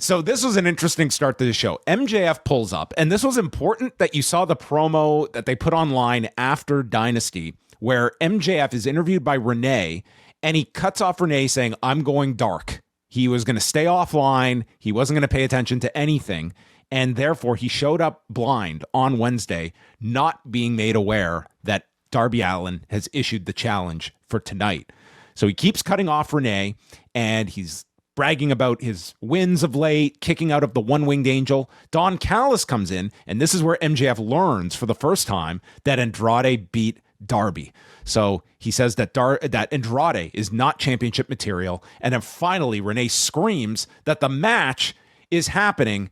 So this was an interesting start to the show. MJF pulls up, and this was important that you saw the promo that they put online after Dynasty, where MJF is interviewed by Renee, and he cuts off Renee saying, "I'm going dark." He was going to stay offline. He wasn't going to pay attention to anything. And therefore, he showed up blind on Wednesday, not being made aware that Darby Allin has issued the challenge for tonight. So he keeps cutting off Renee, and he's bragging about his wins of late, kicking out of the one-winged angel. Don Callis comes in, and this is where MJF learns for the first time that Andrade beat Darby. So he says that that Andrade is not championship material. And then finally, Renee screams that the match is happening,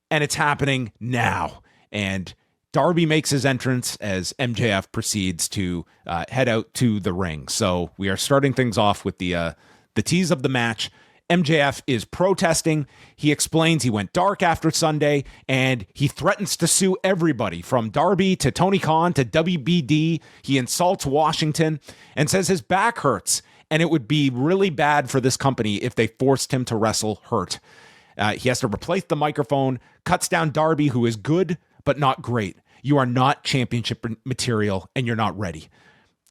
and it's happening now. And Darby makes his entrance as MJF proceeds to head out to the ring. So we are starting things off with the tease of the match. MJF is protesting. He explains he went dark after Sunday, and he threatens to sue everybody from Darby to Tony Khan to WBD. He insults Washington and says his back hurts, and it would be really bad for this company if they forced him to wrestle hurt. He has to replace the microphone, cuts down Darby, who is good, but not great. You are not championship material, and you're not ready.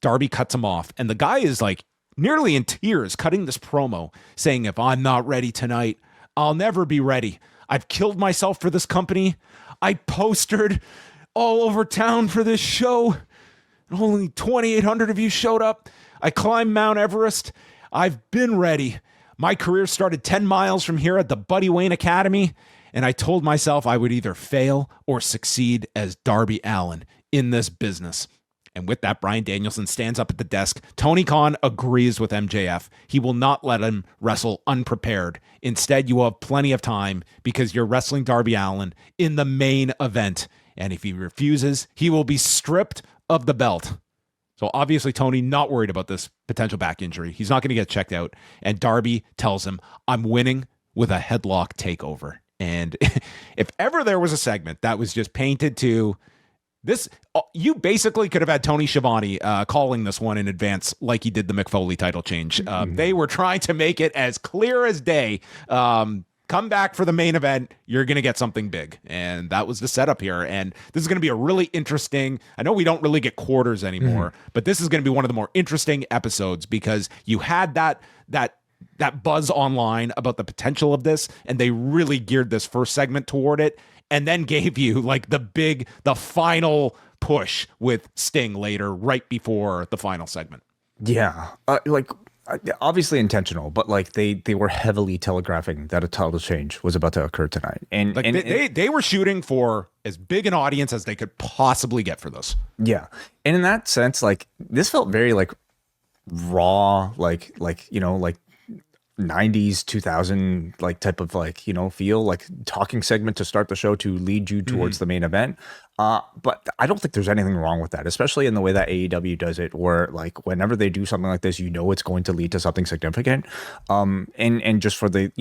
Darby cuts him off, and the guy is like nearly in tears cutting this promo, saying, "If I'm not ready tonight, I'll never be ready. I've killed myself for this company. I postered all over town for this show. And only 2,800 of you showed up. I climbed Mount Everest. I've been ready. My career started 10 miles from here at the Buddy Wayne Academy, and I told myself I would either fail or succeed as Darby Allin in this business." And with that, Bryan Danielson stands up at the desk. Tony Khan agrees with MJF. He will not let him wrestle unprepared. Instead, you will have plenty of time because you're wrestling Darby Allin in the main event. And if he refuses, he will be stripped of the belt. So obviously, Tony not worried about this potential back injury. He's not going to get checked out. And Darby tells him, "I'm winning with a headlock takeover." And if ever there was a segment that was just painted to this, you basically could have had Tony Schiavone calling this one in advance like he did the Mick Foley title change. They were trying to make it as clear as day. Come back for the main event. You're going to get something big. And that was the setup here. And this is going to be a really interesting, I know we don't really get quarters anymore, but this is going to be one of the more interesting episodes because you had that buzz online about the potential of this, and they really geared this first segment toward it, and then gave you like the final push with Sting later, right before the final segment. Yeah, obviously intentional, but like they were heavily telegraphing that a title change was about to occur tonight, and like they were shooting for as big an audience as they could possibly get for this. Yeah, and in that sense, like this felt very like raw, like 90s 2000 like type of like feel, like talking segment to start the show to lead you towards the main event, but I don't think there's anything wrong with that, especially in the way that AEW does it, where like whenever they do something like this, it's going to lead to something significant, and just for the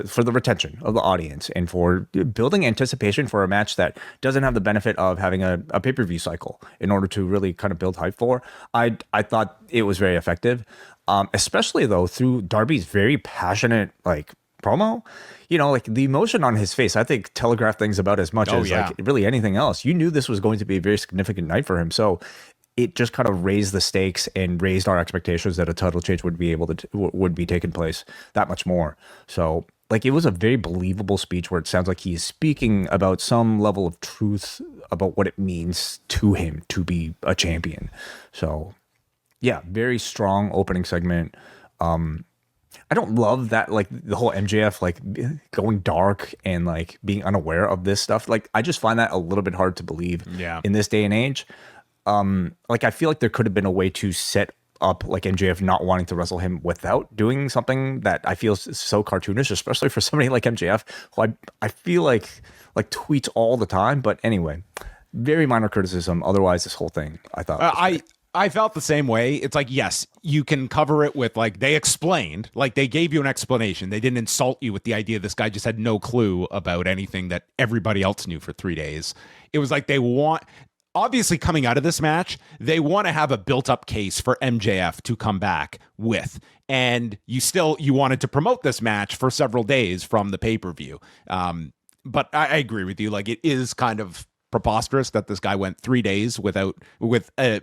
for the retention of the audience and for building anticipation for a match that doesn't have the benefit of having a pay-per-view cycle in order to really kind of build hype for. I thought it was very effective. Especially though through Darby's very passionate like promo, like the emotion on his face, I think telegraphed things about as much as like really anything else. You knew this was going to be a very significant night for him, so it just kind of raised the stakes and raised our expectations that a title change would be taking place that much more. So like it was a very believable speech where it sounds like he's speaking about some level of truth about what it means to him to be a champion. So yeah, very strong opening segment. I don't love that, like the whole MJF like going dark and like being unaware of this stuff. Like I just find that a little bit hard to believe in this day and age. Like I feel like there could have been a way to set up like MJF not wanting to wrestle him without doing something that I feel is so cartoonish, especially for somebody like MJF, who I feel like tweets all the time. But anyway, very minor criticism. Otherwise, this whole thing I thought I felt the same way. It's like, yes, you can cover it with like they explained, like they gave you an explanation. They didn't insult you with the idea this guy just had no clue about anything that everybody else knew for 3 days. It was like obviously coming out of this match, they want to have a built-up case for MJF to come back with. And you wanted to promote this match for several days from the pay-per-view. But I agree with you. Like, it is kind of preposterous that this guy went 3 days with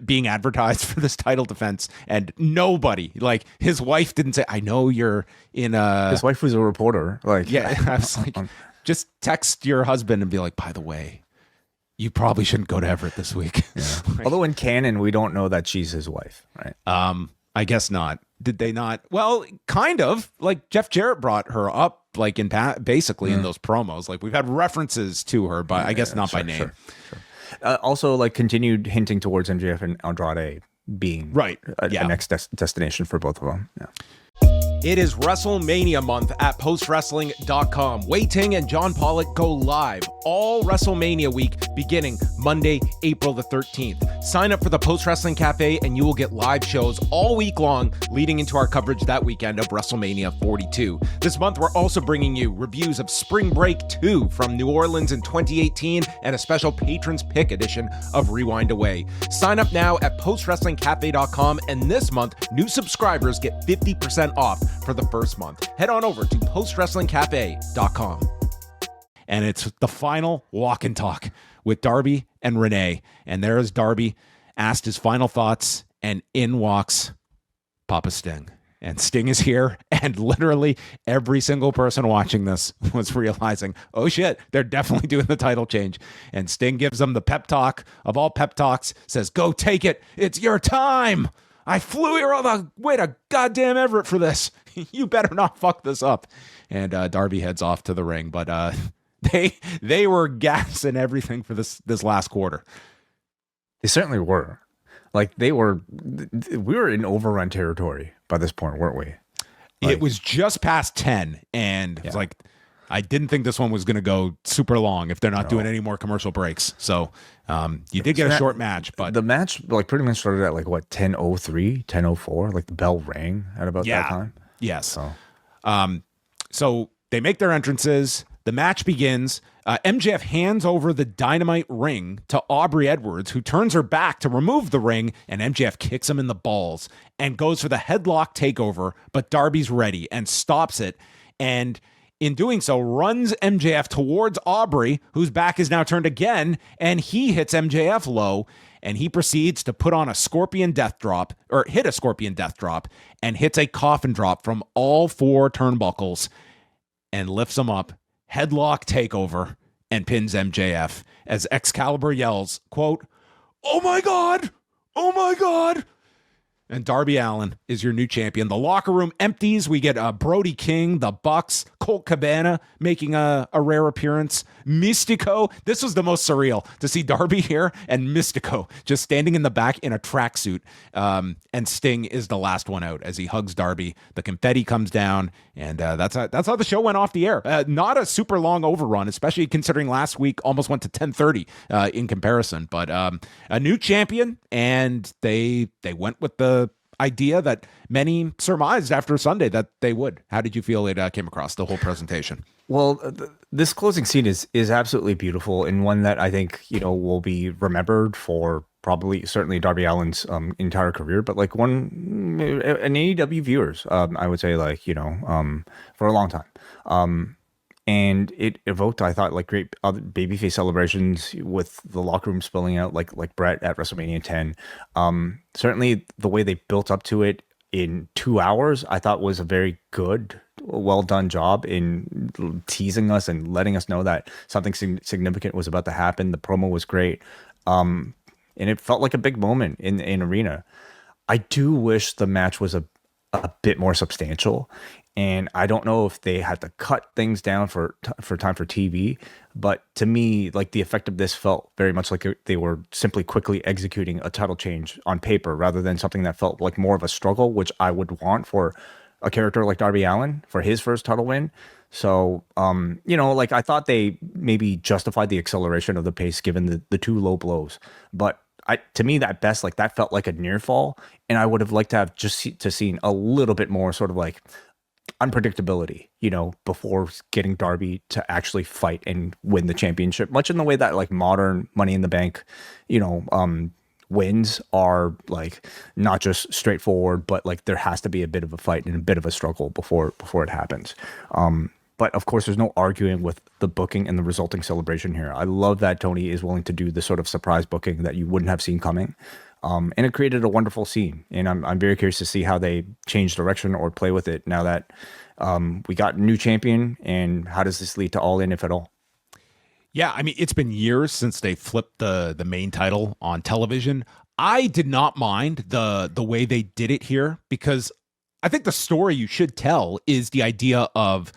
being advertised for this title defense, and nobody, like his wife didn't say, I know you're in a... His wife was a reporter. Like, yeah, I was like, just text your husband and be like, by the way, you probably shouldn't go to Everett this week. Yeah. Although in canon, we don't know that she's his wife, right? I guess not. Did they not? Well, kind of. Like Jeff Jarrett brought her up, like basically in those promos. Like we've had references to her, but I guess not by name. Sure. Also, like continued hinting towards MJF and Andrade being a next destination for both of them. Yeah. It is WrestleMania month at postwrestling.com. Wei Ting and John Pollock go live all WrestleMania week beginning Monday, April the 13th. Sign up for the Post Wrestling Cafe and you will get live shows all week long leading into our coverage that weekend of WrestleMania 42. This month, we're also bringing you reviews of Spring Break 2 from New Orleans in 2018 and a special Patrons Pick edition of Rewind Away. Sign up now at postwrestlingcafe.com, and this month, new subscribers get 50% off for the first month. Head on over to postwrestlingcafe.com. And it's the final walk and talk with Darby and Renee. And there is Darby, asked his final thoughts, and in walks Papa Sting. And Sting is here, and literally every single person watching this was realizing, oh shit, they're definitely doing the title change. And Sting gives them the pep talk of all pep talks, says, go take it, it's your time. I flew here all the way to goddamn Everett for this. You better not fuck this up. And Darby heads off to the ring, but they were gassing everything for this last quarter. They certainly were. Like we were in overrun territory by this point, weren't we? Like, it was just past 10, and it's like, I didn't think this one was going to go super long if they're not doing any more commercial breaks. So you did get a short match, but the match like pretty much started at like what, 10:03, 10:04, like the bell rang at about that time. Yes. So they make their entrances. The match begins. MJF hands over the dynamite ring to Aubrey Edwards, who turns her back to remove the ring, and MJF kicks him in the balls and goes for the headlock takeover, but Darby's ready and stops it, and in doing so, runs MJF towards Aubrey, whose back is now turned again, and he hits MJF low, and he proceeds to put on a scorpion death drop, or hit a scorpion death drop, and hits a coffin drop from all four turnbuckles, and lifts him up, headlock takeover, and pins MJF, as Excalibur yells, quote, "Oh my God! Oh my God!" And Darby Allin is your new champion. The locker room empties. We get Brody King, the Bucks, Colt Cabana making a rare appearance. Mystico. This was the most surreal to see Darby here and Mystico just standing in the back in a tracksuit. And Sting is the last one out as he hugs Darby. The confetti comes down, and that's how the show went off the air. Not a super long overrun, especially considering last week almost went to 10:30 in comparison. But a new champion, and they went with the idea that many surmised after Sunday that they would. How did you feel it came across, the whole presentation? Well, this closing scene is absolutely beautiful, and one that I think, will be remembered for certainly Darby Allin's entire career, but like an AEW viewers, I would say, like, for a long time. And it evoked, I thought, like great other babyface celebrations with the locker room spilling out, like Brett at WrestleMania 10. Certainly the way they built up to it in 2 hours, I thought was a very good, well done job in teasing us and letting us know that something significant was about to happen. The promo was great. And it felt like a big moment in Arena. I do wish the match was a bit more substantial. And I don't know if they had to cut things down for time for TV, but to me, like the effect of this felt very much like they were simply quickly executing a title change on paper rather than something that felt like more of a struggle, which I would want for a character like Darby Allin for his first title win. So, like I thought they maybe justified the acceleration of the pace given the two low blows, but to me, at best, like that felt like a near fall, and I would have liked to have seen a little bit more sort of like unpredictability, before getting Darby to actually fight and win the championship, much in the way that like modern Money in the Bank, wins are like not just straightforward, but like there has to be a bit of a fight and a bit of a struggle before it happens. But of course, there's no arguing with the booking and the resulting celebration here. I love that Tony is willing to do this sort of surprise booking that you wouldn't have seen coming. And it created a wonderful scene. And I'm very curious to see how they change direction or play with it now that we got a new champion. And how does this lead to All In, if at all? Yeah, I mean, it's been years since they flipped the main title on television. I did not mind the way they did it here, because I think the story you should tell is the idea of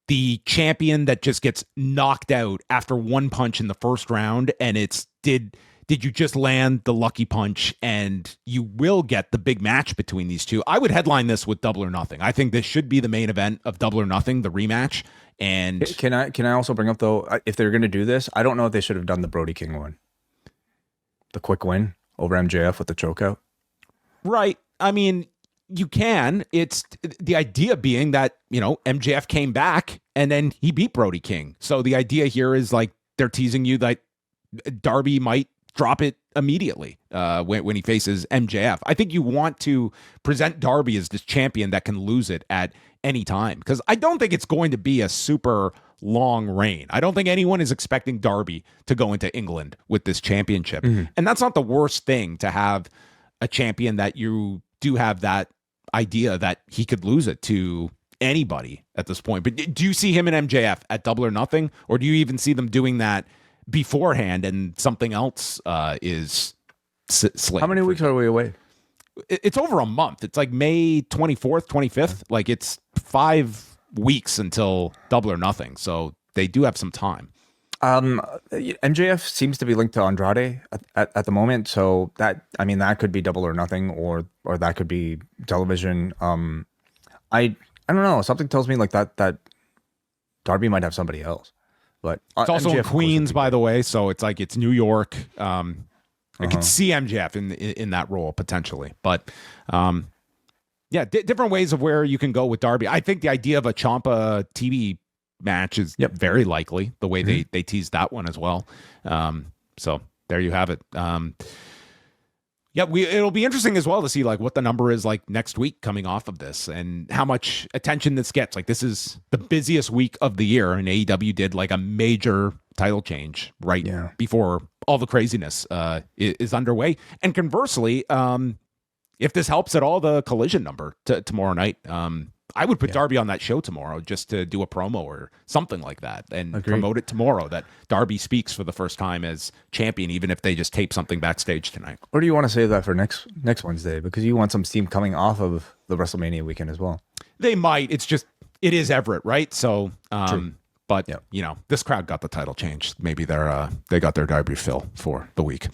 the champion that just gets knocked out after one punch in the first round, and it's did you just land the lucky punch, and you will get the big match between these two. I would headline this with Double or Nothing. I think this should be the main event of Double or Nothing, the rematch. And can I also bring up, though, if they're going to do this, I don't know if they should have done the Brody King one, the quick win over MJF with the chokeout. Right. I mean, you can. It's the idea being that, MJF came back and then he beat Brody King. So the idea here is like they're teasing you that Darby might drop it immediately when he faces MJF. I think you want to present Darby as this champion that can lose it at any time, because I don't think it's going to be a super long reign. I don't think anyone is expecting Darby to go into England with this championship. Mm-hmm. And that's not the worst thing, to have a champion that you do have that idea that he could lose it to anybody at this point. But do you see him and MJF at Double or Nothing, or do you even see them doing that beforehand and something else is slated? How many weeks are we away? It's over a month. It's like May 24th, 25th. Like it's 5 weeks until Double or Nothing. So they do have some time. MJF seems to be linked to Andrade at the moment. So that could be Double or Nothing, or that could be television. I don't know. Something tells me like that Darby might have somebody else. But it's also MJF in Queens, by the way. So it's like it's New York. I could see MJF in that role potentially, but different ways of where you can go with Darby. I think the idea of a Ciampa TV match is very likely, the way they teased that one as well. So there you have it. It'll be interesting as well to see like what the number is like next week coming off of this, and how much attention this gets. Like this is the busiest week of the year, and AEW did like a major title change before all the craziness is underway. And conversely, if this helps at all, the Collision number tomorrow night, I would put Darby on that show tomorrow just to do a promo or something like that, and promote it tomorrow that Darby speaks for the first time as champion, even if they just tape something backstage tonight. Or do you want to save that for next Wednesday, because you want some steam coming off of the WrestleMania weekend as well? They might. It's just, it is Everett, right? So, but this crowd got the title changed. Maybe they got their Darby fill for the week.